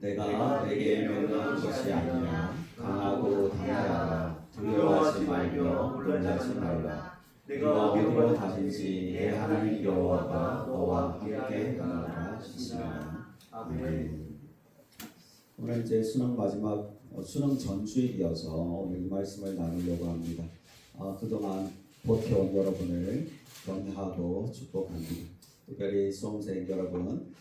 내가 내게 명령한 것이 아니냐. 강하고 담대하라. 두려워하지 말며 놀라지 말라. 네가 어디로 가든지 내 하나님 여호와가 너와 함께 가노라 하시니라. 아멘. 오늘 이제 수능 마지막 수능 전주일이어서 오늘 이 말씀을 나누려고 합니다. 그동안 버텨온 여러분을 격려하고 축복합니다. 특별히 수험생 여러분,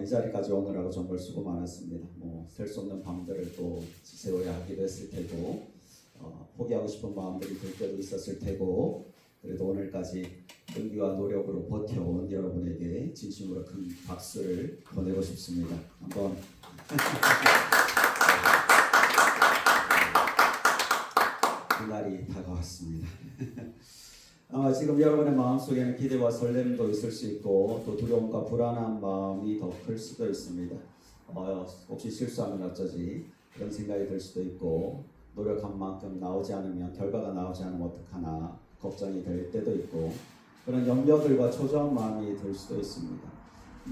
이 자리까지 오느라고 정말 수고 많았습니다. 셀 수 없는 밤들을 또 지새워야 하기도 했을 테고, 포기하고 싶은 마음들이 들 때도 있었을 테고, 그래도 오늘까지 끈기와 노력으로 버텨온 여러분에게 진심으로 큰 박수를 보내고 싶습니다. 한번 그날이 다가왔습니다. 지금 여러분의 마음속에는 기대와 설렘도 있을 수 있고 또 두려움과 불안한 마음이 더 클 수도 있습니다. 혹시 실수하면 어쩌지 그런 생각이 들 수도 있고 노력한 만큼 나오지 않으면 결과가 나오지 않으면 어떡하나 걱정이 될 때도 있고 그런 염려들과 초조한 마음이 들 수도 있습니다.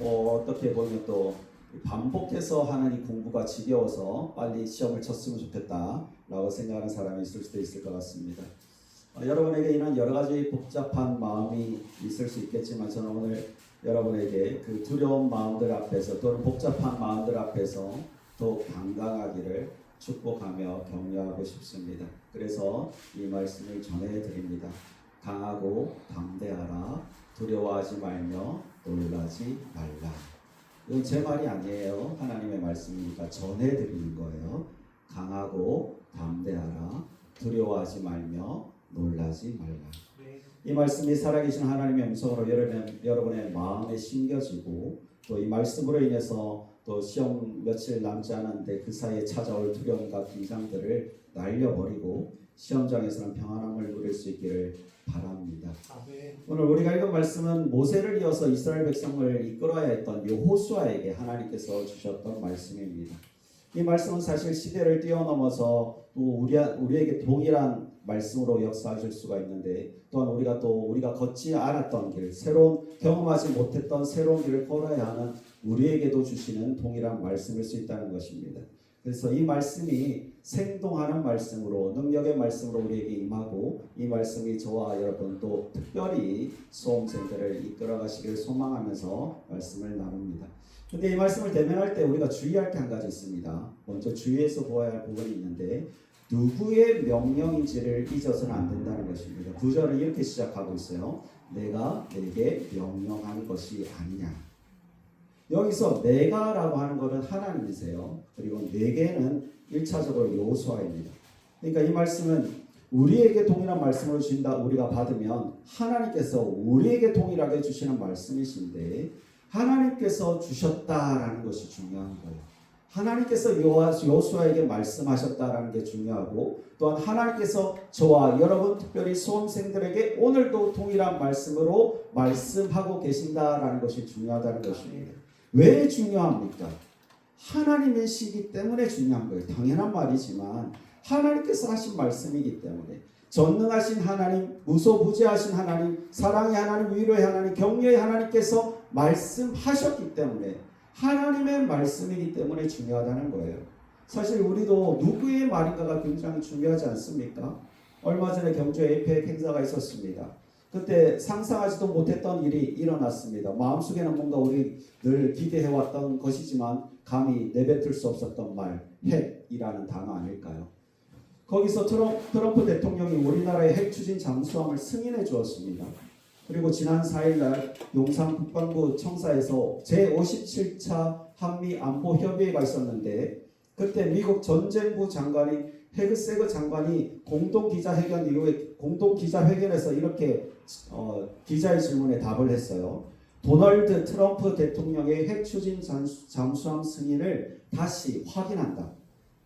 어떻게 보면 또 반복해서 하는 이 공부가 지겨워서 빨리 시험을 쳤으면 좋겠다라고 생각하는 사람이 있을 수도 있을 것 같습니다. 여러분에게 이런 여러 가지 복잡한 마음이 있을 수 있겠지만 저는 오늘 여러분에게 그 두려운 마음들 앞에서 또는 복잡한 마음들 앞에서 더욱 강강하기를 축복하며 격려하고 싶습니다. 그래서 이 말씀을 전해드립니다. 강하고 담대하라. 두려워하지 말며 놀라지 말라. 이건 제 말이 아니에요. 하나님의 말씀이니까 전해드리는 거예요. 강하고 담대하라. 두려워하지 말며 놀라지 말라. 이 말씀이 살아계신 하나님의 음성으로 여러분의 마음에 심겨지고 또 이 말씀으로 인해서 또 시험 며칠 남지 않았는데 그 사이에 찾아올 두려움과 긴장들을 날려버리고 시험장에서는 평안함을 누릴 수 있기를 바랍니다. 오늘 우리가 읽은 말씀은 모세를 이어서 이스라엘 백성을 이끌어야 했던 여호수아에게 하나님께서 주셨던 말씀입니다. 이 말씀은 사실 시대를 뛰어넘어서 또 우리에게 동일한 말씀으로 역사하실 수가 있는데 또한 우리가 걷지 않았던 길, 새로운 경험하지 못했던 새로운 길을 걸어야 하는 우리에게도 주시는 동일한 말씀일 수 있다는 것입니다. 그래서 이 말씀이 생동하는 말씀으로 능력의 말씀으로 우리에게 임하고 이 말씀이 저와 여러분 또 특별히 수험생들을 이끌어가시길 소망하면서 말씀을 나눕니다. 근데 이 말씀을 대면할 때 우리가 주의할 게 한 가지 있습니다. 먼저 주의해서 보아야 할 부분이 있는데 누구의 명령인지를 잊어서는 안 된다는 것입니다. 구절은 이렇게 시작하고 있어요. 내가 내게 명령한 것이 아니냐. 여기서 내가라고 하는 것은 하나님이세요. 그리고 내게는 1차적으로 여호수아입니다. 그러니까 이 말씀은 우리에게 동일한 말씀을 주신다 우리가 받으면 하나님께서 우리에게 동일하게 주시는 말씀이신데 하나님께서 주셨다라는 것이 중요한 거예요. 하나님께서 여호수아에게 말씀하셨다라는 게 중요하고 또한 하나님께서 저와 여러분 특별히 수험생들에게 오늘도 동일한 말씀으로 말씀하고 계신다라는 것이 중요하다는 것입니다. 왜 중요합니까? 하나님의 시기 때문에 중요한 거예요. 당연한 말이지만 하나님께서 하신 말씀이기 때문에 전능하신 하나님, 무소부재하신 하나님, 사랑의 하나님, 위로의 하나님, 격려의 하나님께서 말씀하셨기 때문에 하나님의 말씀이기 때문에 중요하다는 거예요. 사실 우리도 누구의 말인가가 굉장히 중요하지 않습니까? 얼마 전에 경주 에이펙 행사가 있었습니다. 그때 상상하지도 못했던 일이 일어났습니다. 마음속에는 뭔가 우리 늘 기대해왔던 것이지만 감히 내뱉을 수 없었던 말, 핵이라는 단어 아닐까요? 거기서 트럼프 대통령이 우리나라의 핵 추진 잠수함을 승인해 주었습니다. 그리고 지난 4일날 용산 국방부 청사에서 제57차 한미 안보 협의회가 있었는데 그때 미국 전쟁부 장관이 헤그세그 장관이 공동기자회견 이후에 공동기자회견에서 이렇게 기자의 질문에 답을 했어요. 도널드 트럼프 대통령의 핵 추진 잠수함 승인을 다시 확인한다.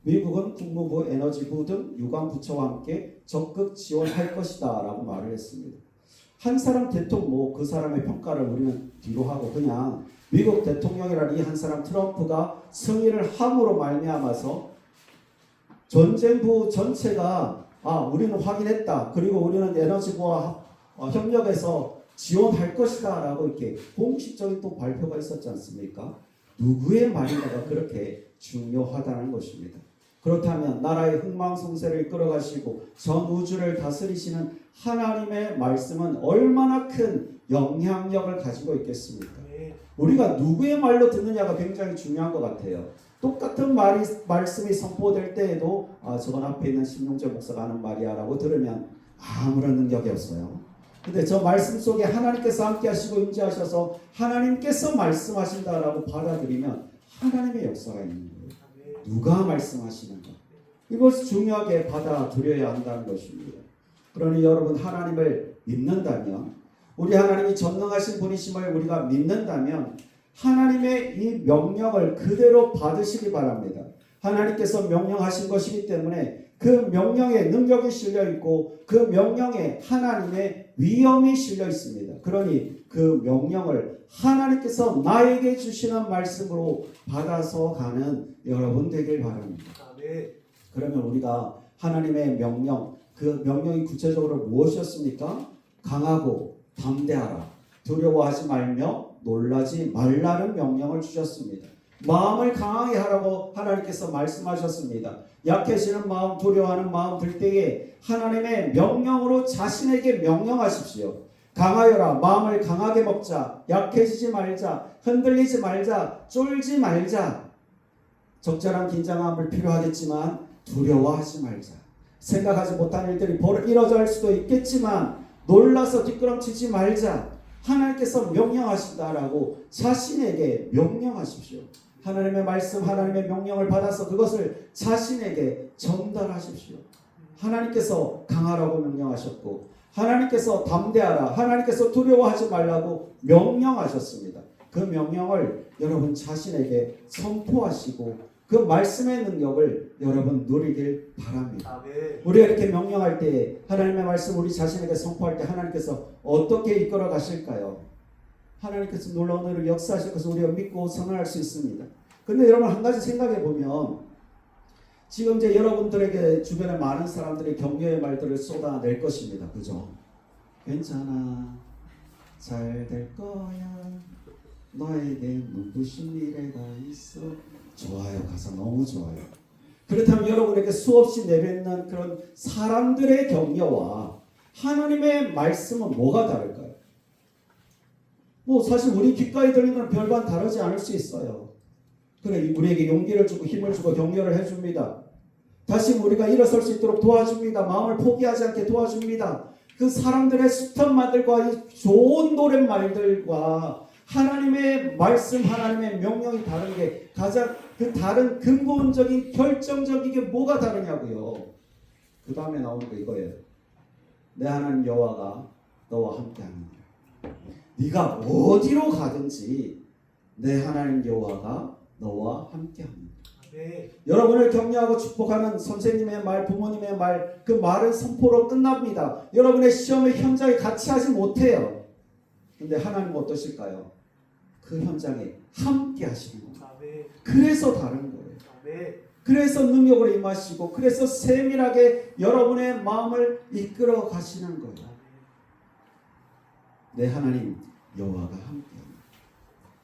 미국은 국무부, 에너지부 등 유관 부처와 함께 적극 지원할 것이다 라고 말을 했습니다. 한 사람 대통령 그 사람의 평가를 우리는 뒤로 하고 그냥 미국 대통령이라는 이 한 사람 트럼프가 승인을 함으로 말미암아서 전쟁부 전체가 우리는 확인했다. 그리고 우리는 에너지부와 협력해서 지원할 것이다 라고 이렇게 공식적인 또 발표가 있었지 않습니까? 누구의 말인가가 그렇게 중요하다는 것입니다. 그렇다면 나라의 흥망성쇠를 이끌어가시고 전 우주를 다스리시는 하나님의 말씀은 얼마나 큰 영향력을 가지고 있겠습니까? 우리가 누구의 말로 듣느냐가 굉장히 중요한 것 같아요. 똑같은 말씀이 선포될 때에도 저건 앞에 있는 신용재 목사가 하는 말이야 라고 들으면 아무런 능력이 없어요. 근데 저 말씀 속에 하나님께서 함께 하시고 임재하셔서 하나님께서 말씀하신다라고 받아들이면 하나님의 역사가 있는 거예요. 누가 말씀하시는가? 이것을 중요하게 받아들여야 한다는 것입니다. 그러니 여러분 하나님을 믿는다면, 우리 하나님이 전능하신 분이심을 우리가 믿는다면 하나님의 이 명령을 그대로 받으시기 바랍니다. 하나님께서 명령하신 것이기 때문에 그 명령에 능력이 실려 있고 그 명령에 하나님의 위엄이 실려 있습니다. 그러니 그 명령을 하나님께서 나에게 주시는 말씀으로 받아서 가는 여러분 되길 바랍니다. 그러면 우리가 하나님의 명령, 그 명령이 구체적으로 무엇이었습니까? 강하고 담대하라, 두려워하지 말며 놀라지 말라는 명령을 주셨습니다. 마음을 강하게 하라고 하나님께서 말씀하셨습니다. 약해지는 마음, 두려워하는 마음 들 때에 하나님의 명령으로 자신에게 명령하십시오. 강하여라, 마음을 강하게 먹자, 약해지지 말자, 흔들리지 말자, 쫄지 말자. 적절한 긴장함을 필요하겠지만 두려워하지 말자. 생각하지 못한 일들이 일어날 수도 있겠지만 놀라서 뒷걸음치지 말자. 하나님께서 명령하신다라고 자신에게 명령하십시오. 하나님의 말씀, 하나님의 명령을 받아서 그것을 자신에게 전달하십시오. 하나님께서 강하라고 명령하셨고 하나님께서 담대하라, 하나님께서 두려워하지 말라고 명령하셨습니다. 그 명령을 여러분 자신에게 선포하시고 그 말씀의 능력을 여러분 누리길 바랍니다. 우리가 이렇게 명령할 때, 하나님의 말씀 우리 자신에게 선포할 때 하나님께서 어떻게 이끌어 가실까요? 하나님께서 놀라운 일을 역사하실 것을 우리가 믿고 선언할 수 있습니다. 근데 여러분 한 가지 생각해 보면, 지금 이제 여러분들에게 주변에 많은 사람들이 격려의 말들을 쏟아낼 것입니다. 그죠? 괜찮아, 잘 될 거야, 너에게 눈부신 미래가 있어. 좋아요. 가사 너무 좋아요. 그렇다면 여러분에게 수없이 내뱉는 그런 사람들의 격려와 하나님의 말씀은 뭐가 다를까요? 사실 우리 귓가에 들리는 건 별반 다르지 않을 수 있어요. 그래, 우리에게 용기를 주고 힘을 주고 격려를 해줍니다. 다시 우리가 일어설 수 있도록 도와줍니다. 마음을 포기하지 않게 도와줍니다. 그 사람들의 숱한 말들과 이 좋은 노랫말들과 하나님의 말씀, 하나님의 명령이 다른 게 가장 그 다른 근본적인 결정적인 게 뭐가 다르냐고요. 그 다음에 나오는 거 이거예요. 내 하나님 여호와가 너와 함께하느니라. 네가 어디로 가든지 내 하나님 여호와가 너와 함께합니다. 여러분을 격려하고 축복하는 선생님의 말, 부모님의 말, 그 말은 선포로 끝납니다. 여러분의 시험의 현장에 같이 하지 못해요. 근데 하나님은 어떠실까요? 그 현장에 함께 하시는 거예요. 그래서 다른 거예요. 그래서 능력으로 임하시고 그래서 세밀하게 여러분의 마음을 이끌어 가시는 거예요. 내 하나님 여호와가 함께합니다.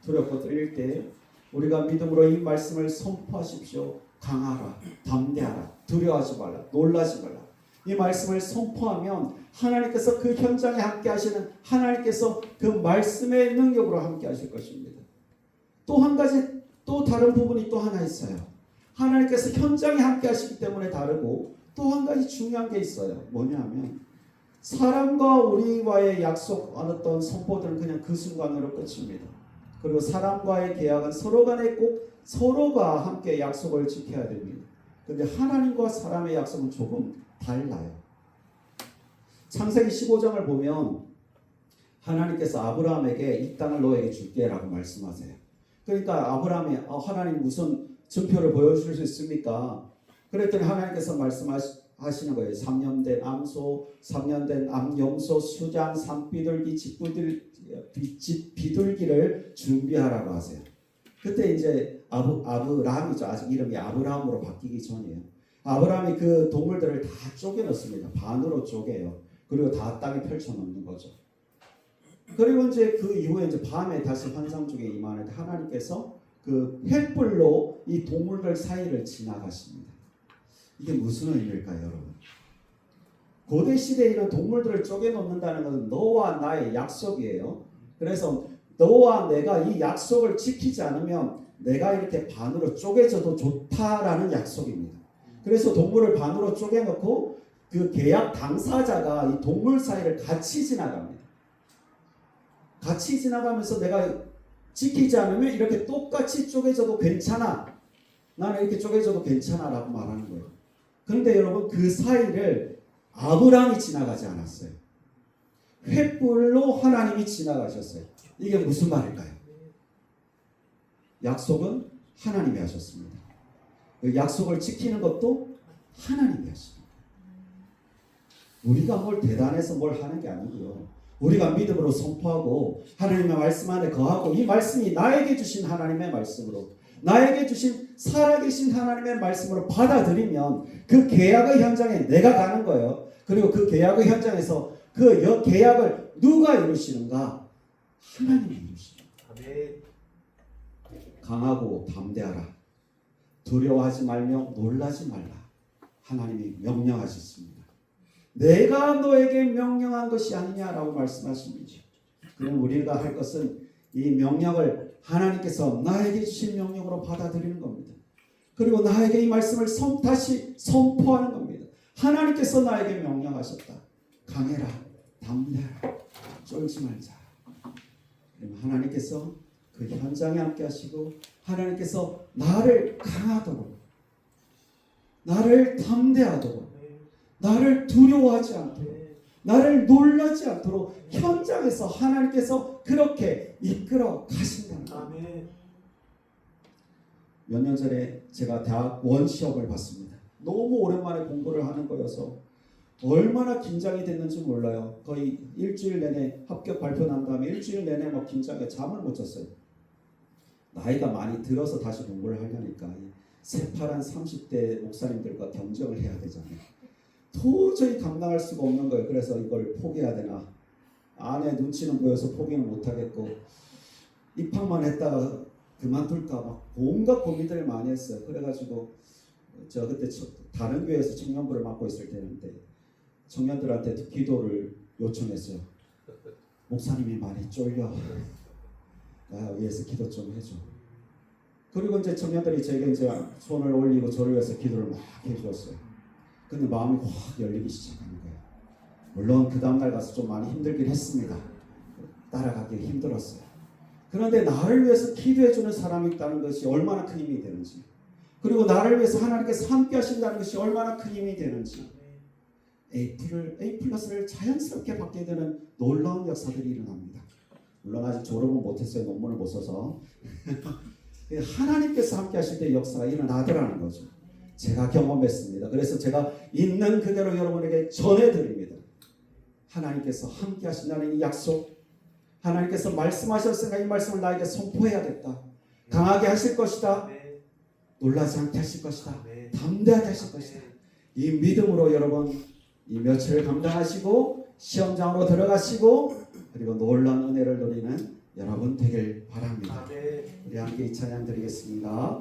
두렵고 떨릴 때 우리가 믿음으로 이 말씀을 선포하십시오. 강하라, 담대하라, 두려워하지 말라, 놀라지 말라. 이 말씀을 선포하면 하나님께서 그 현장에 함께 하시는 하나님께서 그 말씀의 능력으로 함께 하실 것입니다. 또 한 가지, 또 다른 부분이 또 하나 있어요. 하나님께서 현장에 함께 하시기 때문에 다르고 또 한 가지 중요한 게 있어요. 뭐냐면 사람과 우리와의 약속, 어떤 선포들은 그냥 그 순간으로 끝입니다. 그리고 사람과의 계약은 서로 간에 꼭 서로가 함께 약속을 지켜야 됩니다. 그런데 하나님과 사람의 약속은 조금 달라요. 창세기 15장을 보면 하나님께서 아브라함에게 이 땅을 너에게 줄게 라고 말씀하세요. 그러니까 아브라함이 하나님 무슨 증표를 보여줄 수 있습니까? 그랬더니 하나님께서 말씀하시는 거예요. 3년 된 암소, 3년 된 암염소, 수장, 산비둘기, 비둘기를 준비하라고 하세요. 그때 이제 아브라함이죠. 아직 이름이 아브라함으로 바뀌기 전이에요. 아브라함이 그 동물들을 다 쪼개 넣습니다. 반으로 쪼개요. 그리고 다 땅에 펼쳐 놓는 거죠. 그리고 이제 그 이후에 이제 밤에 다시 환상 중에 임하는데 하나님께서 그 횃불로 이 동물들 사이를 지나가십니다. 이게 무슨 의미일까요, 여러분? 고대 시대에는 동물들을 쪼개놓는다는 것은 너와 나의 약속이에요. 그래서 너와 내가 이 약속을 지키지 않으면 내가 이렇게 반으로 쪼개져도 좋다라는 약속입니다. 그래서 동물을 반으로 쪼개놓고 그 계약 당사자가 이 동물 사이를 같이 지나갑니다. 같이 지나가면서 내가 지키지 않으면 이렇게 똑같이 쪼개져도 괜찮아. 나는 이렇게 쪼개져도 괜찮아 라고 말하는 거예요. 그런데 여러분 그 사이를 아브라함이 지나가지 않았어요. 횃불로 하나님이 지나가셨어요. 이게 무슨 말일까요? 약속은 하나님이 하셨습니다. 그 약속을 지키는 것도 하나님이 하십니다. 우리가 뭘 대단해서 뭘 하는 게 아니고요. 우리가 믿음으로 선포하고 하나님의 말씀 안에 거하고 이 말씀이 나에게 주신 하나님의 말씀으로 나에게 주신 살아계신 하나님의 말씀으로 받아들이면 그 계약의 현장에 내가 가는 거예요. 그리고 그 계약의 현장에서 그 계약을 누가 이루시는가? 하나님이 이루십니다. 강하고 담대하라. 두려워하지 말며 놀라지 말라. 하나님이 명령하셨습니다. 내가 너에게 명령한 것이 아니냐라고 말씀하십니다. 그럼 우리가 할 것은 이 명령을 하나님께서 나에게 주신 명령으로 받아들이는 겁니다. 그리고 나에게 이 말씀을 다시 선포하는 겁니다. 하나님께서 나에게 명령하셨다. 강해라, 담대하라, 쫄지 말자. 그럼 하나님께서 그 현장에 함께 하시고 하나님께서 나를 강하도록, 나를 담대하도록, 나를 두려워하지 않도록, 나를 놀라지 않도록 현장에서 하나님께서 그렇게 이끌어 가신다는 거예요. 몇 년 전에 제가 대학 원 시험을 봤습니다. 너무 오랜만에 공부를 하는 거여서 얼마나 긴장이 됐는지 몰라요. 거의 일주일 내내 합격 발표 난 다음에 일주일 내내 막 긴장해 잠을 못 잤어요. 나이가 많이 들어서 다시 공부를 하려니까 새파란 30대 목사님들과 경쟁을 해야 되잖아요. 도저히 감당할 수가 없는 거예요. 그래서 이걸 포기해야 되나, 아내 눈치는 보여서 포기는 못하겠고 입학만 했다가 그만둘까 막 온갖 고민들을 많이 했어요. 그래가지고 저 그때 다른 교회에서 청년부를 맡고 있을 때인데 청년들한테 기도를 요청했어요. 목사님이 많이 쫄려, 나 위해서 기도 좀 해줘. 그리고 이제 청년들이 제게 이제 손을 올리고 저를 위해서 기도를 막 해주었어요. 근데 마음이 확 열리기 시작하는 거예요. 물론 그 다음날 가서 좀 많이 힘들긴 했습니다. 따라가기 힘들었어요. 그런데 나를 위해서 기도해주는 사람이 있다는 것이 얼마나 큰 힘이 되는지, 그리고 나를 위해서 하나님께서 함께 하신다는 것이 얼마나 큰 힘이 되는지, A 플러스를 자연스럽게 받게 되는 놀라운 역사들이 일어납니다. 물론 아직 졸업은 못했어요. 논문을 못 써서. 하나님께서 함께 하실 때 역사가 일어나더라는 거죠. 제가 경험했습니다. 그래서 제가 있는 그대로 여러분에게 전해드립니다. 하나님께서 함께 하신다는 이 약속, 하나님께서 말씀하셨으니까 이 말씀을 나에게 선포해야겠다. 강하게 하실 것이다. 놀라지 않게 하실 것이다. 담대하게 하실 것이다. 이 믿음으로 여러분 이 며칠을 감당하시고 시험장으로 들어가시고 그리고 놀라운 은혜를 누리는 여러분 되길 바랍니다. 우리 함께 이 찬양 드리겠습니다.